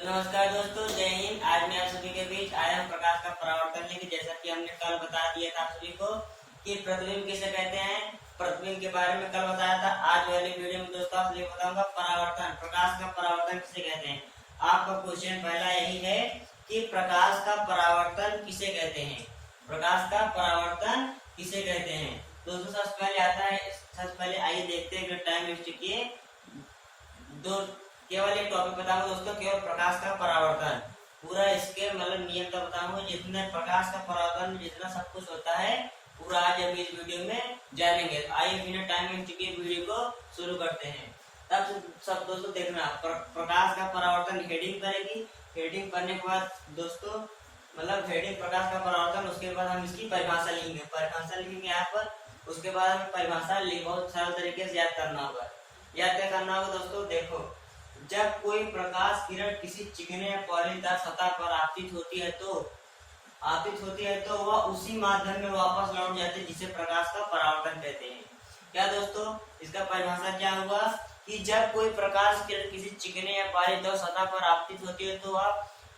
नमस्कार दोस्तों, जय हिंद। आज मैं आप सभी के बीच आया हूं प्रकाश का परावर्तन लेके। जैसा कि हमने कल बता दिया था आप सभी को कि प्रतिबिंब किसे कहते हैं, प्रतिबिंब के बारे में कल बताया था। आज वाली वीडियो में दोस्तों आप सभी को बताऊंगा परावर्तन, प्रकाश का परावर्तन किसे कहते हैं। आपका क्वेश्चन पहला यही है कि प्रकाश का परावर्तन किसे कहते हैं, प्रकाश का परावर्तन किसे कहते हैं। दोस्तों सबसे पहले आता है, सबसे पहले आइए देखते हैं, टाइम वेस्ट किए दो केवल एक टॉपिक बताऊंगा दोस्तों, केवल प्रकाश का परावर्तन। पूरा इसके मतलब नियम का बताऊंगा, जितने प्रकाश का परावर्तन में जितना सब कुछ होता है पूरा आज अभी इस वीडियो में जानेंगे। आइए बिना टाइम वेस्ट किए वीडियो को शुरू करते हैं। तब सब दोस्तों देखना, प्रकाश का परावर्तन हेडिंग करेगी। हेडिंग करने के बाद दोस्तों मतलब हेडिंग प्रकाश का परावर्तन, उसके बाद हम इसकी परिभाषा लिखेंगे। परिभाषा लिखेंगे यहाँ पर, उसके बाद हमें परिभाषा बहुत सरल तरीके से याद करना होगा। याद क्या करना होगा दोस्तों, देखो जब कोई प्रकाश किरण किसी चिकने या पॉलीदार सतह पर आपतित होती है तो वह उसी माध्यम में वापस लौट जाती है जिसे प्रकाश का परावर्तन कहते हैं। क्या दोस्तों, इसका परिभाषा क्या हुआ कि जब कोई प्रकाश किरण किसी चिकने या पॉलीदार सतह पर आपतित होती है तो वह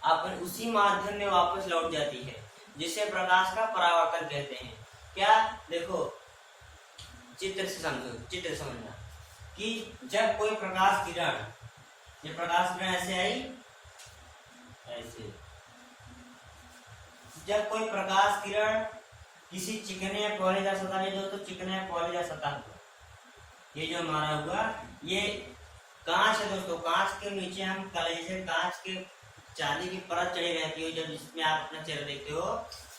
अपन उसी माध्यम में वापस लौट जाती है जिसे प्रकाश का परावर्तन कहते हैं। क्या देखो चित्र से समझो, चित्र समझना कि जब कोई प्रकाश किरण, ये प्रकाश किरण ऐसे आई, ऐसे जब कोई प्रकाश किरण किसी चिकने या पॉलीदार सतह में, दोस्तों चिकने या पॉलीदार सतह ये जो हमारा हुआ ये कांच है दोस्तों। कांच के नीचे हम कलई से कांच के चांदी की परत चढ़ी रहती है, जब जिसमें आप अपना चेहरा देखते हो,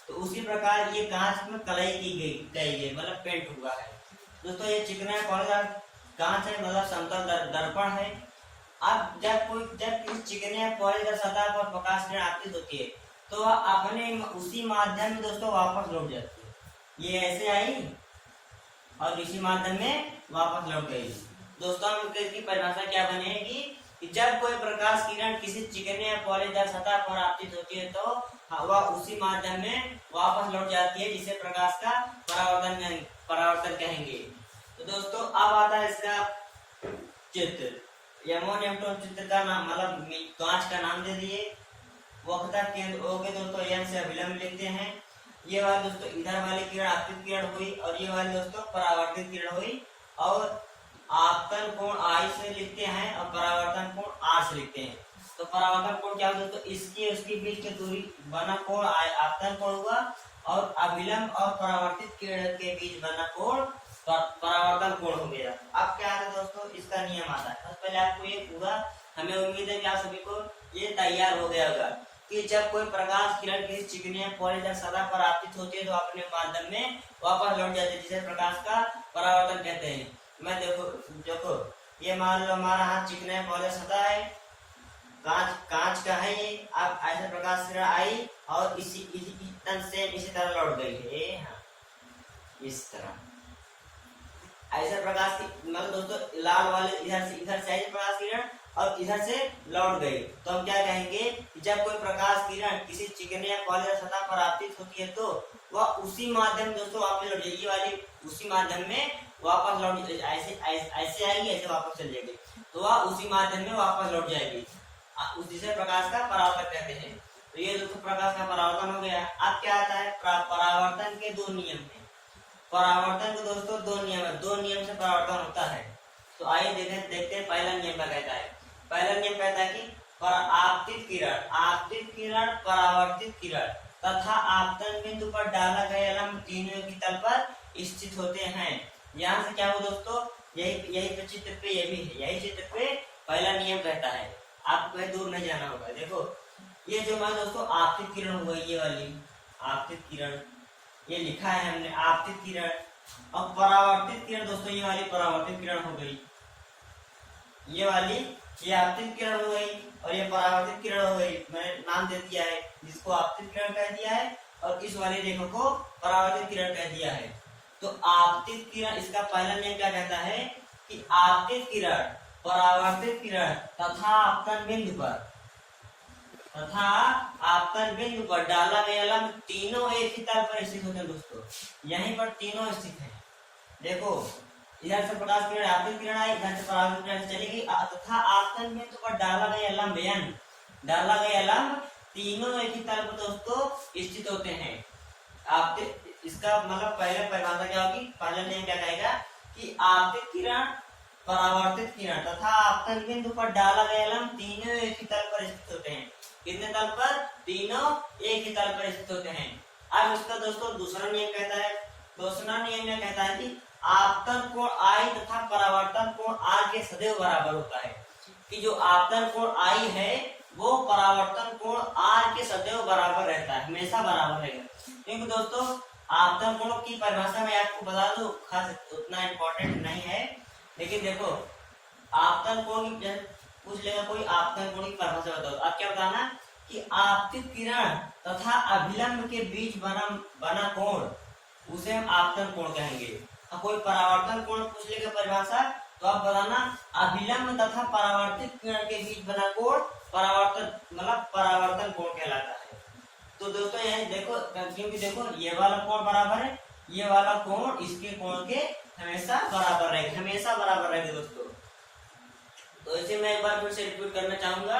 तो उसी प्रकार ये कांच में कलई की गई मतलब पेंट हुआ है दोस्तों। ये चिकना या पॉलीदार कांच है, मतलब समतल दर्पण है। अब जब किसी चिकने या पॉलीदार सतह पर प्रकाश किरण आपतित होती है तो वह अपने उसी माध्यम में दोस्तों वापस लौट जाती है। ये ऐसे आई और इसी माध्यम में वापस लौट गई। दोस्तों हम इसकी परिभाषा क्या बनेगी कि जब कोई प्रकाश किरण किसी चिकने या पॉलीदार सतह पर आपतित होती है तो वह उसी माध्यम में वापस लौट जाती है जिसे प्रकाश का परावर्तन कहेंगे। तो दोस्तों अब आता है इसका चित्र। एमोनियम चित्र का नाम मतलब कांच का नाम दे दिए। वक्रता केंद्र ओ के दोस्तों एन से अभिलंब लिखते हैं। ये वाली दोस्तों इधर वाली किरण आपतित किरण हुई और ये वाली दोस्तों परावर्तित किरण हुई। और आपतन कोण आई से लिखते हैं और परावर्तन कोण आर से लिखते हैं। तो परावर्तन कोण क्या होता है दोस्तों, इसकी उसकी बीच की दूरी बना कोण आपतन कोण हुआ और अभिलंब और परावर्तित किरण के बीच बना कोण परावर्तन कोण हो गया। अब क्या आता है दोस्तों, इसका नियम आता है। सबसे पहले आपको ये पूरा, हमें उम्मीद है कि आप सभी को ये तैयार हो गया होगा कि जब कोई प्रकाश किरण किसी चिकने पॉलीदार सतह पर आपतित होती है तो अपने माध्यम में वापस लौट जाती है जिसे प्रकाश का परावर्तन कहते हैं। मैं देखो ये मान लो हमारा हाथ चिकने पॉलीदार सतह है, कांच का है ये। अब ऐसे प्रकाश किरण आई और इसी तरह लौट गई है। हाँ, इस तरह ऐसे प्रकाश की मतलब दोस्तों लाल वाले इधर से आई प्रकाश किरण और इधर से लौट गई। तो हम क्या कहेंगे कि जब कोई प्रकाश किरण किसी चिकने या पॉलीदार सतह पर आपतित होती है तो वह उसी माध्यम दोस्तों वापस लौट जाएगी। ये वाली उसी माध्यम में वापस लौट, ऐसे आएगी, ऐसे वापस चल जाएगी, तो वह उसी माध्यम में वापस लौट जाएगी, उसी से प्रकाश का परावर्तन कहते हैं। तो ये दोस्तों प्रकाश का परावर्तन हो गया। अब क्या आता है, परावर्तन के दो नियम है। परावर्तन के दोस्तों दो नियम है, दो नियम से परावर्तन होता है। तो आइए देखते हैं पहला नियम क्या कहता है। पहला नियम कहता है कि आपतित किरण परावर्तित किरण तथा आपतन बिंदु पर डाला गया लंब तीनों की तल पर स्थित होते हैं। यहाँ से क्या हो दोस्तों, यही चित्र पे ये भी है, यही चित्र पे पहला नियम कहता है। आपको कहीं दूर नहीं जाना होगा। देखो ये जो हमारा दोस्तों आपतित किरण हुआ, ये वाली आपतित किरण, ये लिखा है हमने आपतित किरण। और परावर्तित किरण दोस्तों ये वाली परावर्तित किरण हो गई, ये वाली ये आपतित किरण हो गई और ये परावर्तित किरण हो गई। मैंने नाम दे दिया है, जिसको आपतित किरण कह दिया है और इस वाली रेखा को परावर्तित किरण कह दिया है। तो आपतित किरण, इसका पहला नियम क्या कहता है कि आपतित किरण परावर्तित किरण तथा आपतन बिंदु पर डाला गया लंब तीनों एक ही तल पर स्थित होते हैं दोस्तों। यहीं पर तीनों स्थित हैं। देखो इधर से प्रकाश किरण आपतित किरण आई, इधर से परावर्तित किरण चली गई तथा आपतन बिंदु पर डाला गया लंब n डाला गया लंब तीनों एक ही तल पर दोस्तों स्थित होते हैं। आप इसका मतलब पहले परिभाषा क्या होगी, पहले नियम क्या कहेगा कि आपतित किरण, परावर्तित किरण तथा आपतन बिंदु पर डाला गया लंब तीनों एक ही तल पर स्थित होते हैं। कितने तल पर? तीनों एक ही तल पर स्थित होते हैं। अब इसका दोस्तों दूसरा नियम कहता है, दूसरा नियम यह कहता है कि आपतन कोण I तथा परावर्तन कोण R के सदैव बराबर होता है। कि जो आपतन कोण I है वो परावर्तन कोण R के सदैव बराबर रहता है, हमेशा बराबर रहेगा। क्योंकि दोस्तों आपतन कोण की परिभाषा में आपको बता दूं, खास उतना इम्पोर्टेंट नहीं है, लेकिन देखो आपतन कोण की पूछ लेगा कोई, आपतन कोण की परिभाषा बताओ। आप क्या बताना कि आपतित किरण तथा अभिलंब के बीच बना कोण उसे हम आपतन कोण कहेंगे। कोई परावर्तन कोण पूछ लेगा परिभाषा तो आप बताना अभिलंब तथा परावर्तित किरण के बीच बना कोण परावर्तन मतलब परावर्तन कोण कहलाता है। तो दोस्तों यहाँ देखो, क्योंकि देखो ये वाला कोण बराबर है, ये वाला कोण इसके कोण के हमेशा बराबर रहेगा, हमेशा बराबर रहेगा दोस्तों। तो इसे मैं एक बार फिर से रिपीट करना चाहूंगा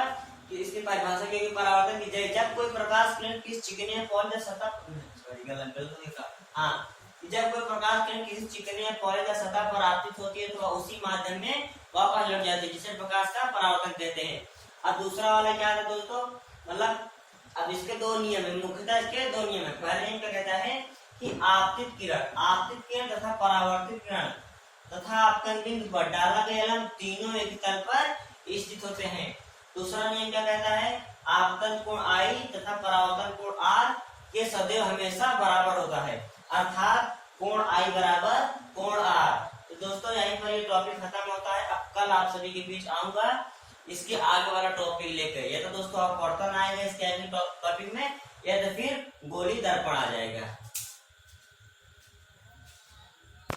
कि इसकी परिभाषा क्या है, परावर्तन की जब कोई प्रकाश किरण किसी चिकनी या पॉलिश सतह, सॉरी गलत लिखा, हाँ, जब कोई प्रकाश किरण किसी चिकनी या पॉलिश सतह पर आपतित होती है तो वह उसी माध्यम में वापस लौट जाती है, जिसे प्रकाश का परावर्तन कहते हैं। अब दूसरा वाला क्या है दोस्तों, मतलब अब इसके दो नियम है, मुख्यतः इसके दो नियम है। पहला नियम क्या कहता है कि आपतित किरण तथा परावर्तित किरण तथा आपतन बिंदु पर डाला गया लंब तीनों एक तल पर स्थित होते हैं। दूसरा नियम क्या कहता है, आपतन कोण I तथा परावर्तन कोण R के सदैव हमेशा बराबर होता है, अर्थात कोण I बराबर कोण R। तो दोस्तों यहीं पर ये टॉपिक खत्म होता है। अब कल आप सभी के बीच आऊंगा इसके आगे वाला टॉपिक लेकर। या तो दोस्तों आप वर्तन आएगा इसके आगे टॉपिक में, या तो फिर गोली दर्पण आ जाएगा।